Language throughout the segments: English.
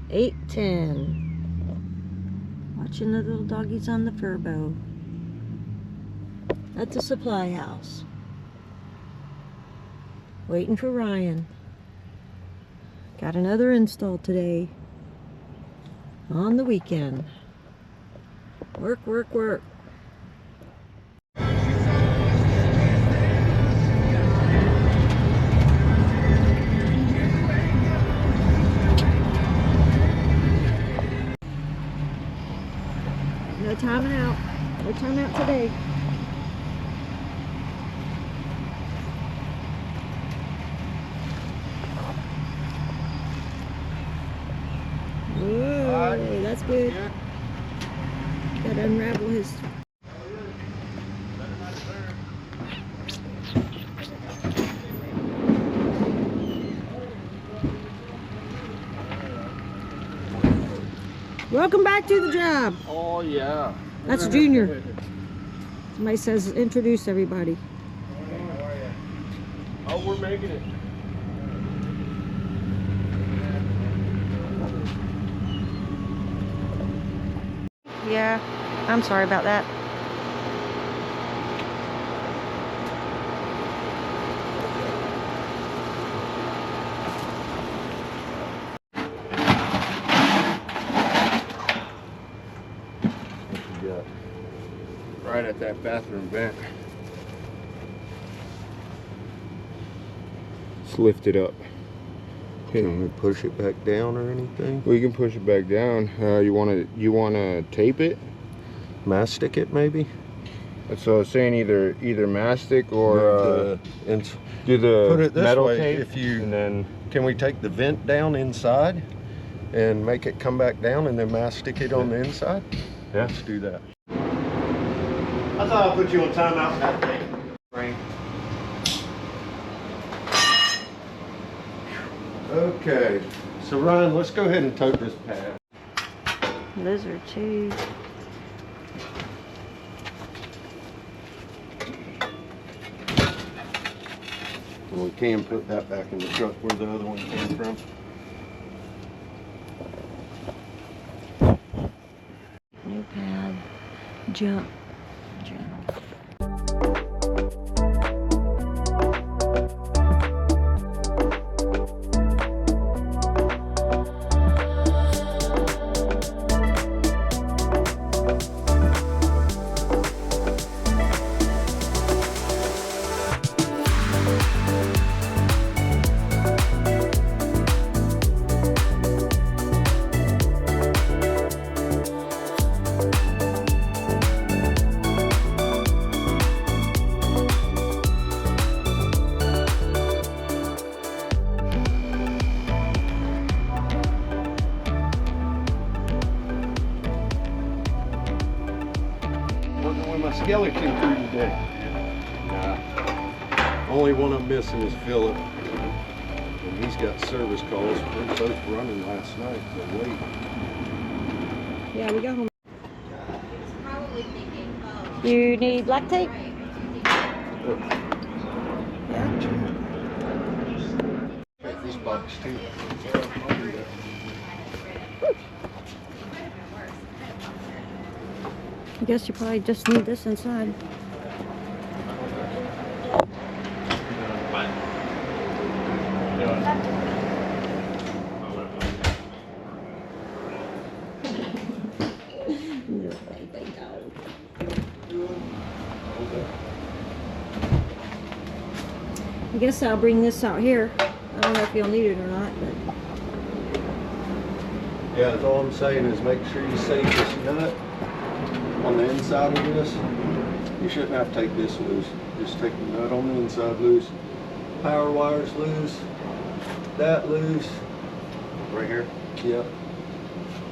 8:10. Watching the little doggies on the furbo at the supply house. Waiting for Ryan. Got another install today. On the weekend. Work, work, work. No time out. No time out today. Whoa, that's good. Gotta unravel his. Welcome back to the job. Oh yeah. That's Junior. Somebody says introduce everybody. Oh, we're making it. Yeah, I'm sorry about that. Right at that bathroom vent. Just lift it up. Can we push it back down or anything? We can push it back down. You wanna tape it? Mastic it maybe? So I was saying either mastic or do the put it this metal way, tape. if you and then can we take the vent down inside and make it come back down and then mastic it on the inside? yeah. Let's do that. I thought I'd put you on timeout that day. Frank. Okay, so Ryan, let's go ahead and tote this pad. Lizard too. And we can put that back in the truck where the other one came from. New pad. Jump. Skeleton crew today. Only one I'm missing is Philip. And he's got service calls. We're both running last night. They're late. Yeah, we got home. You need black tape? Yeah. Take this box too. I guess you probably just need this inside. I guess I'll bring this out here. I don't know if you'll need it or not, but Yeah, that's all I'm saying is make sure you save this nut on the inside of this. You shouldn't have to take this loose. Just take the nut on the inside loose. Power wires loose. That loose. Right here? Yep.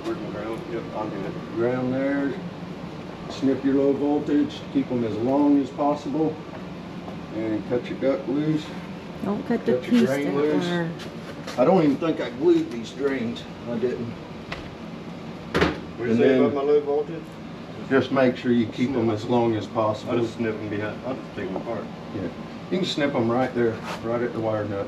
Where's my ground? Yep, I'll do it. Ground there. Snip your low voltage. Keep them as long as possible. And cut your duct loose. don't cut the Cut your piece drain that loose. far. I don't even think I glued these drains. I didn't. What do you And say then- about my low voltage? Just make sure you keep them as long as I'll possible. just snip them behind. I'll just take them apart. Yeah. You can snip them right there, right at the wire nut.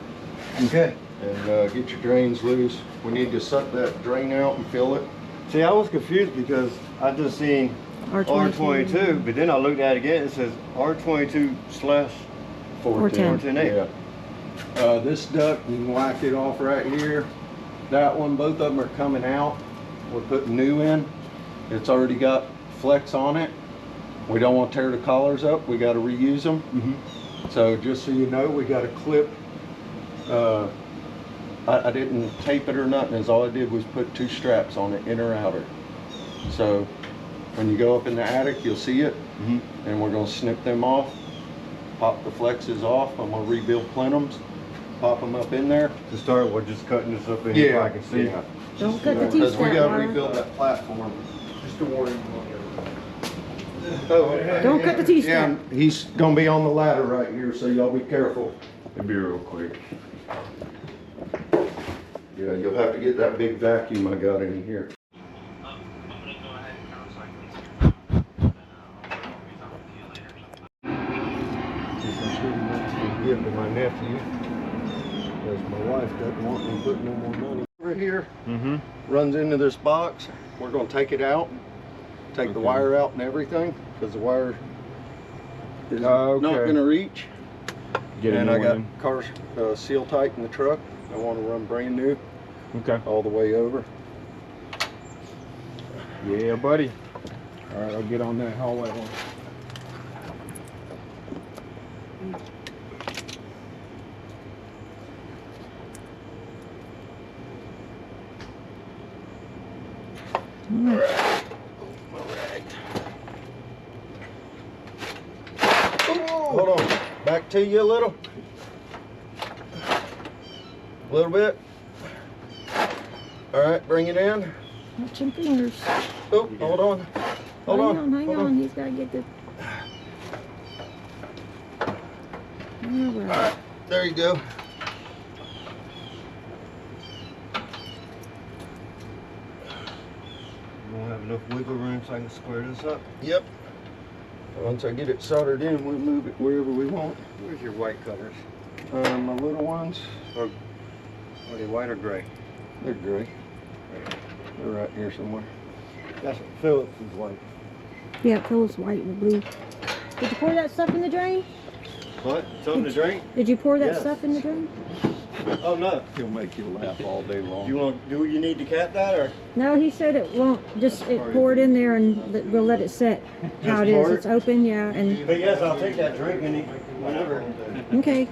Okay. and get your drains loose. We need to suck that drain out and fill it. See, I was confused because I just seen R22, but then I looked at it again, it says R22/410. 410. Yeah. This duct, you can whack it off right here. That one, both of them are coming out. We're putting new in. It's already got flex on it. We don't want to tear the collars up. We got to reuse them. So just so you know, we got a clip. I didn't tape it or nothing. As all I did was put 2 straps on it, inner outer. So when you go up in the attic, you'll see it. And we're going to snip them off. Pop the flexes off. I'm going to rebuild plenums. Pop them up in there. To start, we're just cutting this up in here so I can see. Don't cut the Because T-strap, we got to Myra. rebuild that platform. Just a warning. Oh, okay. Don't cut the T-strap. Yeah, he's gonna be on the ladder right here, so y'all be careful. It'll be real quick. Yeah, you'll have to get that big vacuum I got in here. Give to my nephew, because my wife doesn't want me putting no more money over here. Runs into this box. We're gonna take it out, take the wire out and everything, because the wire is not gonna reach. Get And a I new got one cars seal tight in the truck. I want to run brand new in. Okay. all the way over. Yeah, buddy. All right, I'll get on that hallway one. Hold on, back to you a little bit. All right, bring it in. Watch your fingers. Oh, hold on, Hang on. He's got to get the... All right. There you go. We don't have enough wiggle room so I can square this up. Yep. Once I get it soldered in, we'll move it wherever we want. Where's your white colors? My little ones, Are they white or gray? they're gray. They're right here somewhere. That's Phillips is white. Yeah, Phil's white and blue. Did you pour that stuff in the drain? What? Something to drink? Did you pour that Yes. stuff in the drain? Oh no. He'll make you laugh all day long. Do you need to cap that or? No, he said it won't. Just pour it in there and we'll let it set how it is. pour it? It's open, yeah. And But yes, I'll take that drink and whenever. okay.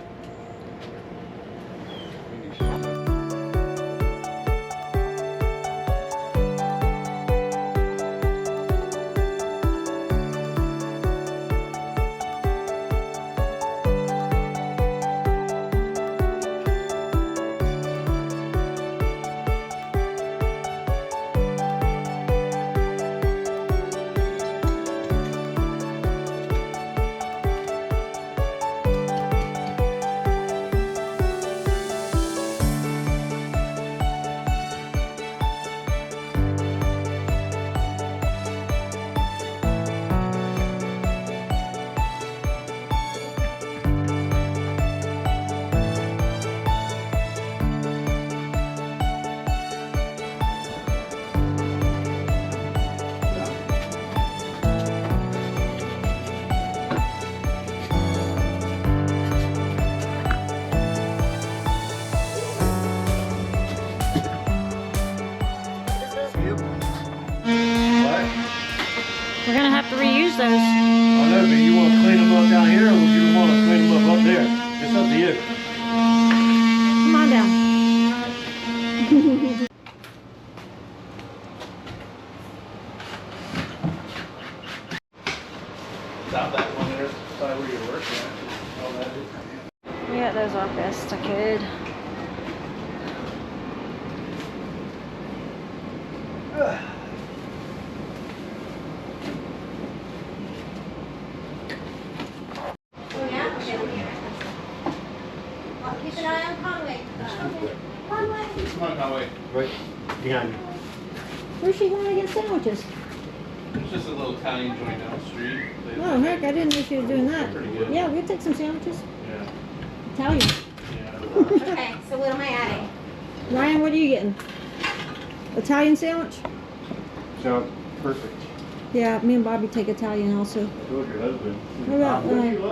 We're gonna have to reuse those. I know, but you want to clean them up down here or you want to clean them up there? It's up to you. Come on down. Stop that one there, decide where you're working at. All that is. Yeah, those off best I could. Keep an eye on Conway. Conway. Come on, Conway. Right behind you. Where's she going to get sandwiches? It's just a little Italian joint down the street. Oh heck, I didn't know she was doing that. Pretty good. Yeah, we'll take some sandwiches. Yeah. Italian. Yeah. Okay, so Ryan, what are you getting? Italian sandwich? Sounds perfect. Yeah, me and Bobby take Italian also. So is your husband. What about,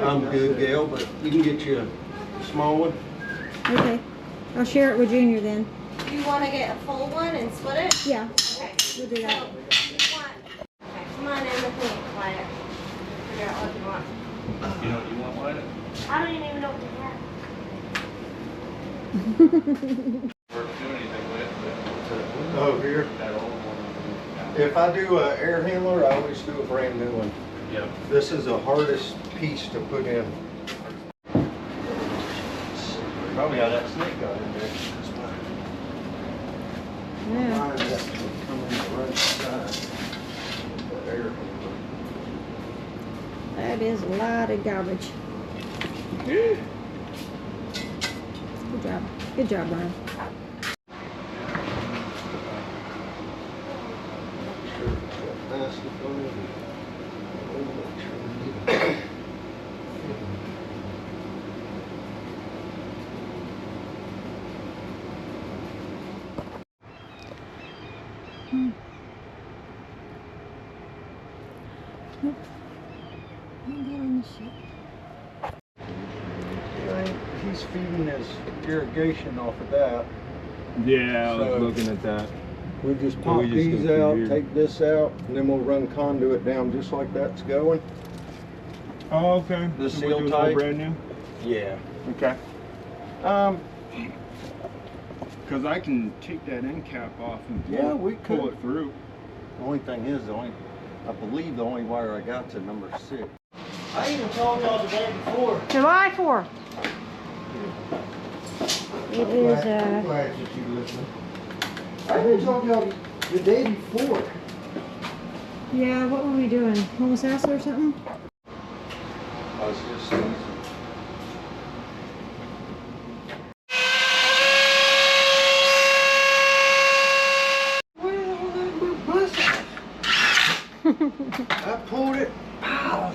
I'm good, Gail, but you can get you a small one. okay. I'll share it with Junior then. Do you want to get a full one and split it? Yeah, Okay. we'll do that. So, you want, okay, come on in with me, Wyatt. Figure out what you want. You know what you want, Wyatt? I don't even know what you want. Or do anything with it. Oh, here. That old one. If I do a air handler, I always do a brand new one. Yep. This is the hardest piece to put in. Probably got that snake got in there. Yeah. Mine has to come in the right side. That air handler. That is a lot of garbage. Good job. Good job, Ryan. Nope. Don't get on the shit. He's feeding his irrigation off of that. Yeah, I was So- looking at that. We just So pop we just these go through out, here. take this out, and then we'll run conduit down just like that's going. Oh, okay. The So seal we're doing all tight. brand new? Yeah. Okay. Because I can take that end cap off and Yeah, we pull could. it through. The only thing is, I believe the only wire I got's a number 6. I even told y'all the day before. July 4th. It is, Glad that you listened. I even told y'all the day before. yeah, what were we doing? Homeless house or something? I was just saying. I pulled it. Pow!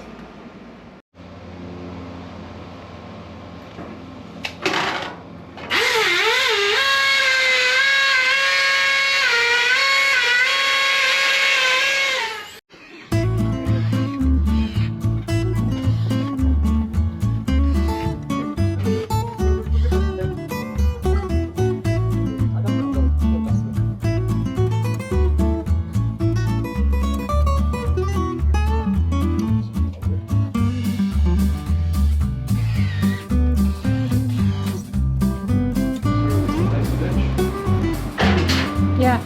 Yeah.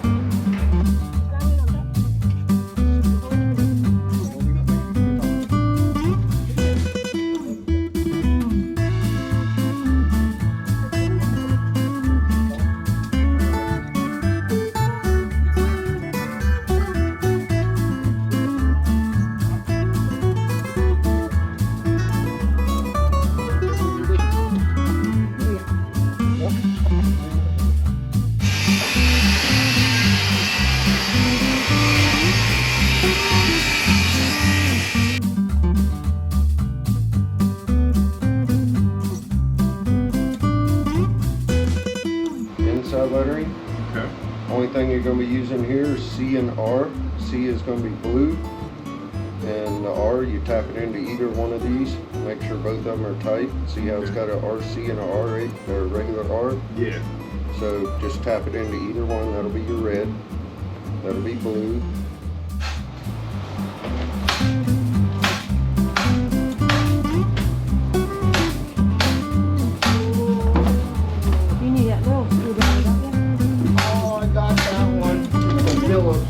Inside lettering. Okay. Only thing you're going to be using here is C and R. C is going to be blue, and the R, you tap it into either one of these. Make sure both of them are tight. See how it's got a RC and a R8 or a regular R? Yeah. So just tap it into either one. That'll be your red. That'll be blue. You need that little screwdriver, don't you? Oh, I got that one. Phillips.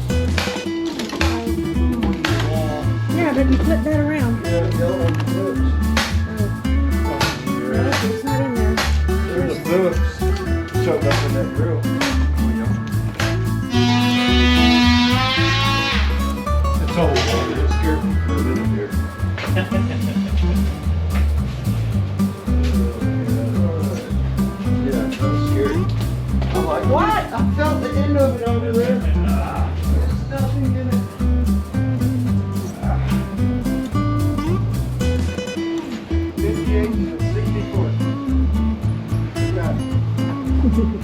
Yeah, but you flip that around. Yeah, the other one Phillips. Nope, it's not in there. There's a Phillips shoved up in that grill. It's old. It scared me for a minute there. Yeah, that was scary. I'm like, what? I felt the end of it over there. There's nothing in it. 58 and 64. You got it.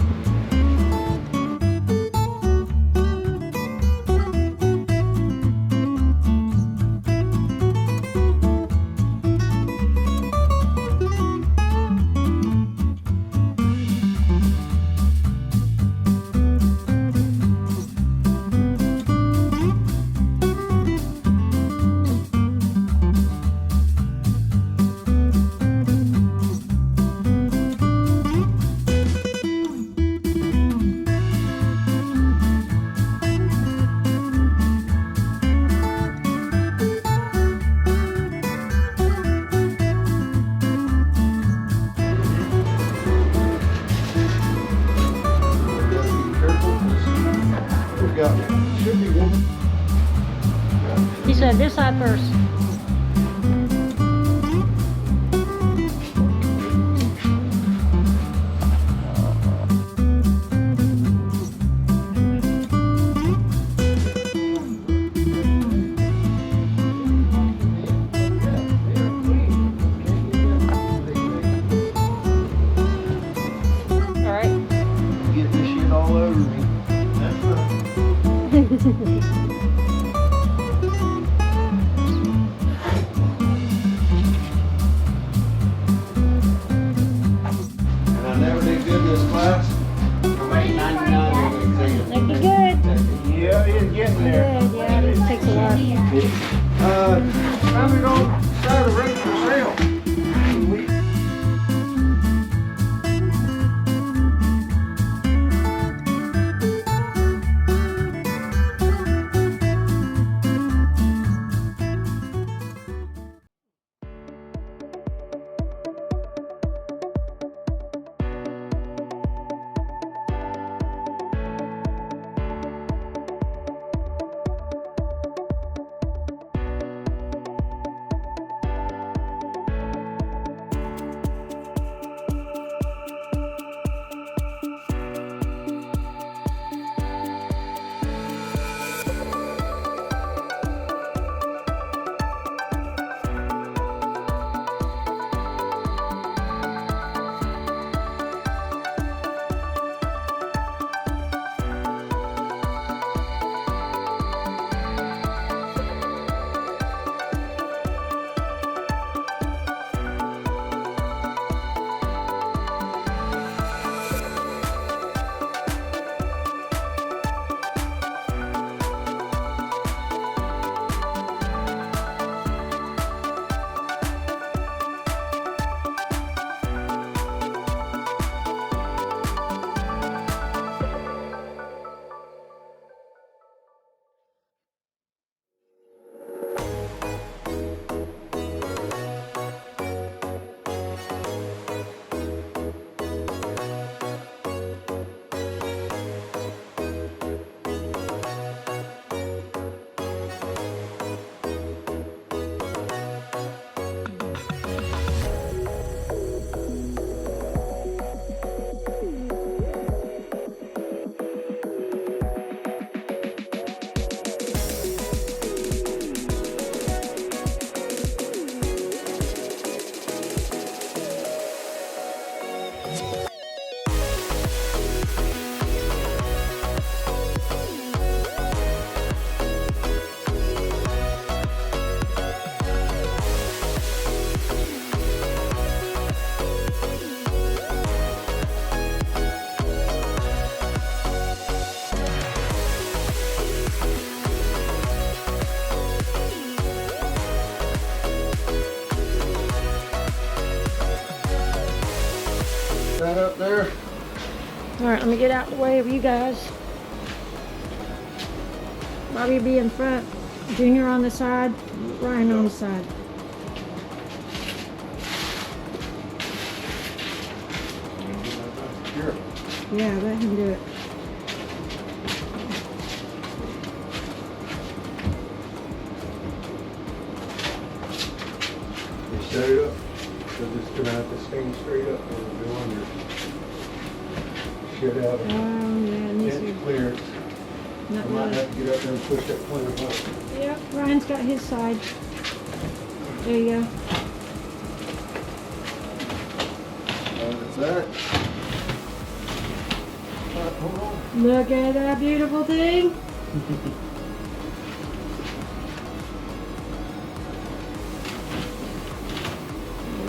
Should be good. He said this side first. All right. Get this shit all over me. That's right. And I never did good in this class. Make it good. Yeah, it's getting there. Good, yeah, it takes a while. Time to go start a race for sale. That up there. All right, let me get out the way of you guys. Bobby be in front, Junior on the side, Ryan on the side. Here. Yeah, let him do it. You set it up. Because it's gonna have to stand straight up when we're doing your shit out of Yeah, it needs inch to, clearance. I not might really. have to get up there and push that plenum up. Yep, Ryan's got his side. There you go. That's that. Hold on. Look at that beautiful thing.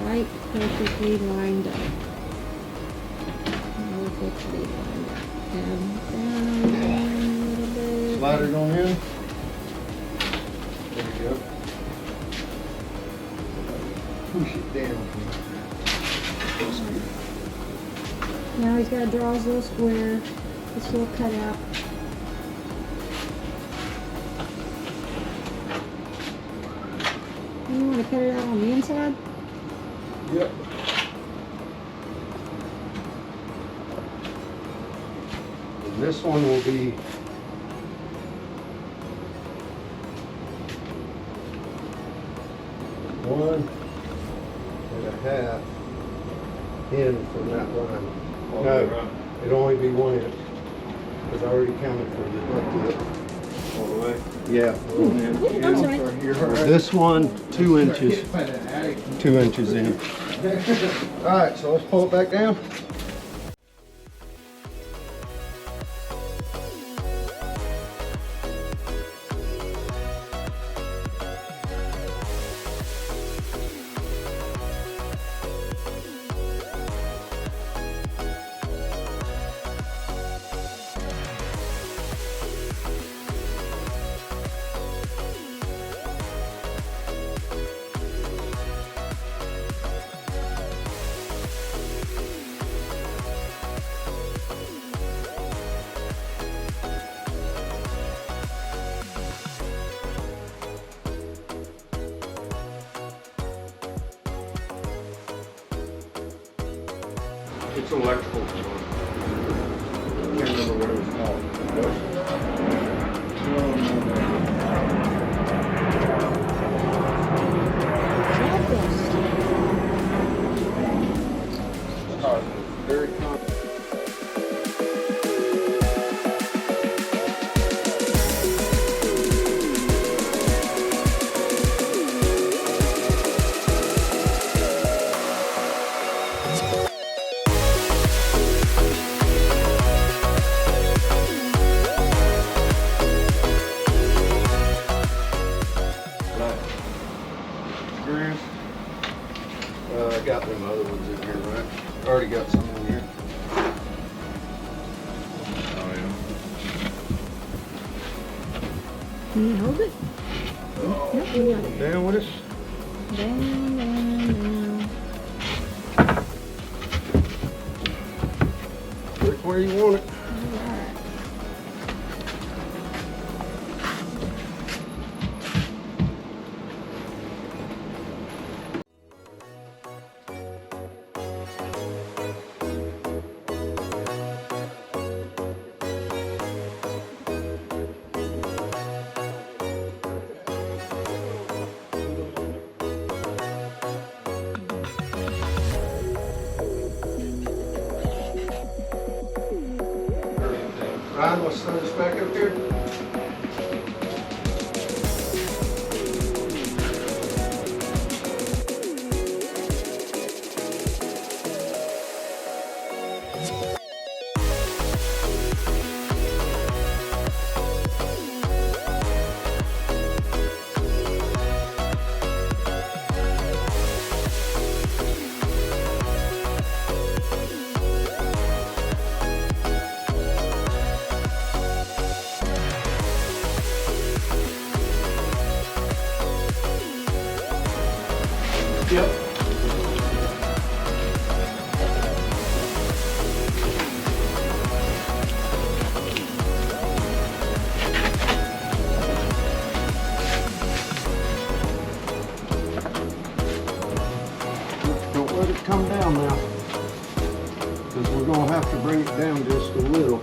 Right, perfectly lined up. Perfectly lined up. Down a little bit. Slider going in. There you go. Push it down. Now he's got to draw his little square, this little cutout. You want to cut it out on the inside? Yep. And this one will be 1.5 in from that line. No, it'd only be 1 inch. Because I already counted for the bucket. All the way. Yeah. I'm sorry. This one, 2 inches. 2 inches in. Alright, so let's pull it back down. It's electrical. Can't remember what it was called. Very I got them other ones in here, right? I already got some in here. Oh, yeah. Can you hold it? Yep, you got it. Down with us. Down, down. Look where you want it. Alright. Ryan, let's throw this back up here. Yep. Don't let it come down now, because we're going to have to bring it down just a little.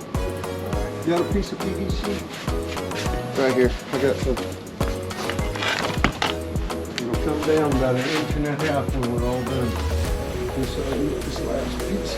You got a piece of PVC? Right here. I got some. It'll come down about 1.5 inches when we're all done. This last piece.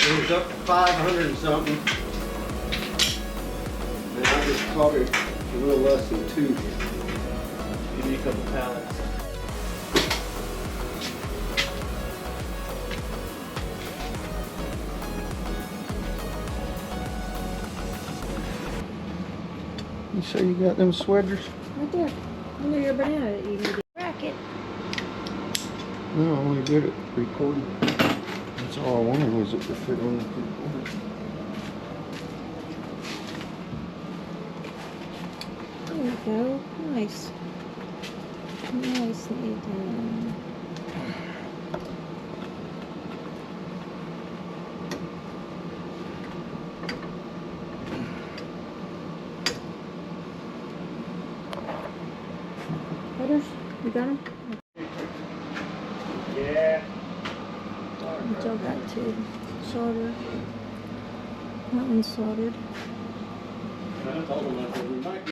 It was up to 500 and something. And I just caught it a little less than 2. Give me a couple pallets. You say you got them sweaters? Right there. Under your banana that you need to rack it. No, I only did it 3/4. That's all I wanted was it to fit on the 3/4. There we go. Nice. Nicely done. Cutters? You got them? Yeah. Until that too. Solder. That one's soldered. I told them that we might.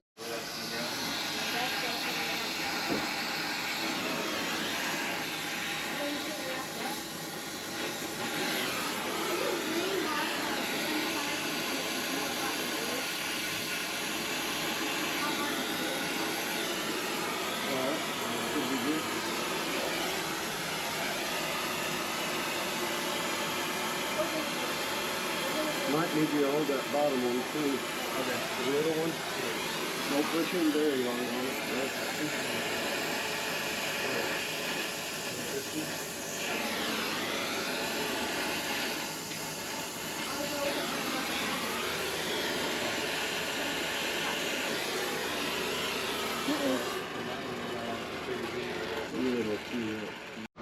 Might need you to hold that bottom one too. Okay. The little one. Don't push him very long on it.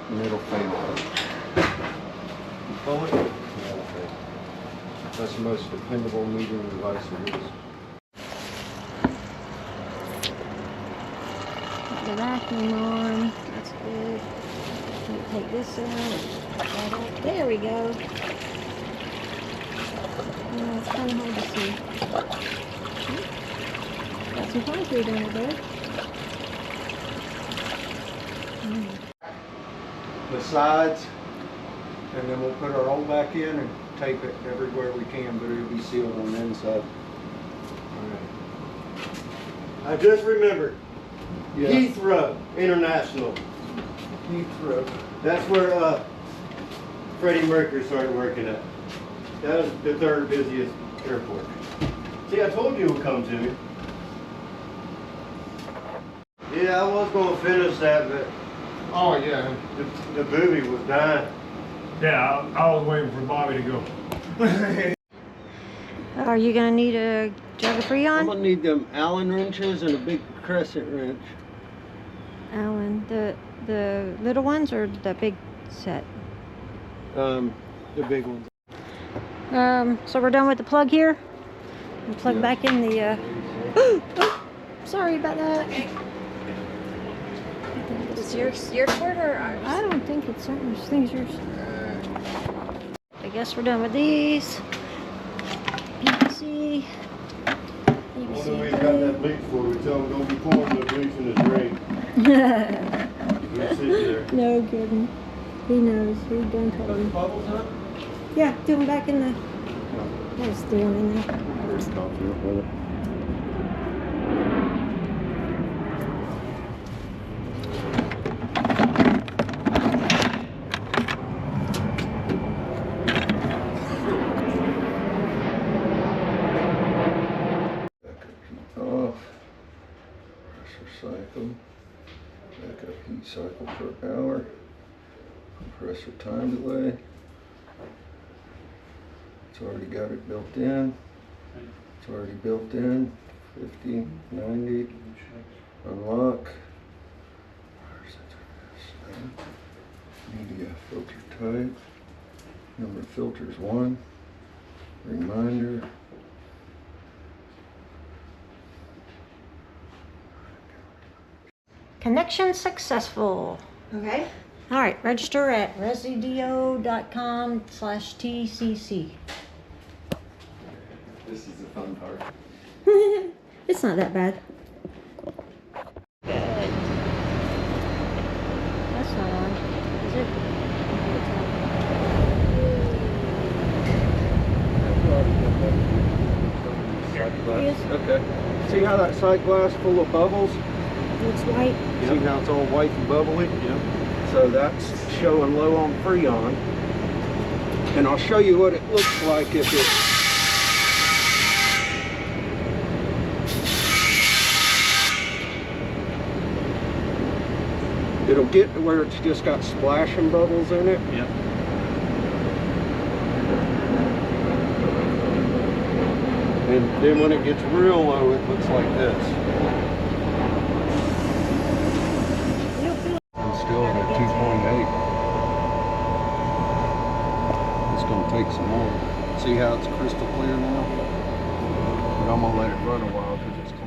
Middle fail. Pull it. That's the most dependable metering device there is. Put the vacuum on. That's good. Let me take this out. There we go. It's kind of hard to see. Got some concrete in it there. The sides, and then we'll put our hole back in and tape it everywhere we can, but it'll be sealed on the inside. I just remembered. Yeah. Heathrow International. Heathrow. That's where Freddie Mercury started working at. That was the 3rd busiest airport. See, I told you it would come to me. Yeah, I was going to finish that, but Oh, yeah. the booby was dying. Yeah, I was waiting for Bobby to go. Are you gonna need a jug of I'm Freon? gonna need them Allen wrenches and a big crescent wrench. Alan, the little ones or the big set? The big ones. So we're done with the plug here. And plug Yeah. back in the. Oh, sorry about that. Is your cord or ours? I don't think it's certain. I think it's yours. I guess we're done with these. PVC. Wonder where he got that bleach for. We tell him don't be pouring the bleach in the drain. We'll sit there. No kidding. He knows. We done told him. Bubbles, huh? Yeah, do them back in the. Let's do them in there. Pretty confident with it. Off. Pressure cycle. Backup heat cycle per hour. Compressor time delay. It's already got it built in. It's already built in. 50, 90. Unlock. Media filter type. Number of filters 1. Reminder. Connection successful. Okay. All right, register at residio.com/TCC. This is the fun part. It's not that bad. Good. That's not on, is it? sight glass. Yes. Okay. See how that sight glass full of bubbles? Looks white. See how it's all white and bubbly? Yep. So that's showing low on Freon. And I'll show you what it looks like if it'll get to where it's just got splashing bubbles in it. Yep. And then when it gets real low, it looks like this. I'm still at a 2.8. It's gonna take some more. See how it's crystal clear now? But I'm gonna let it run a while because it's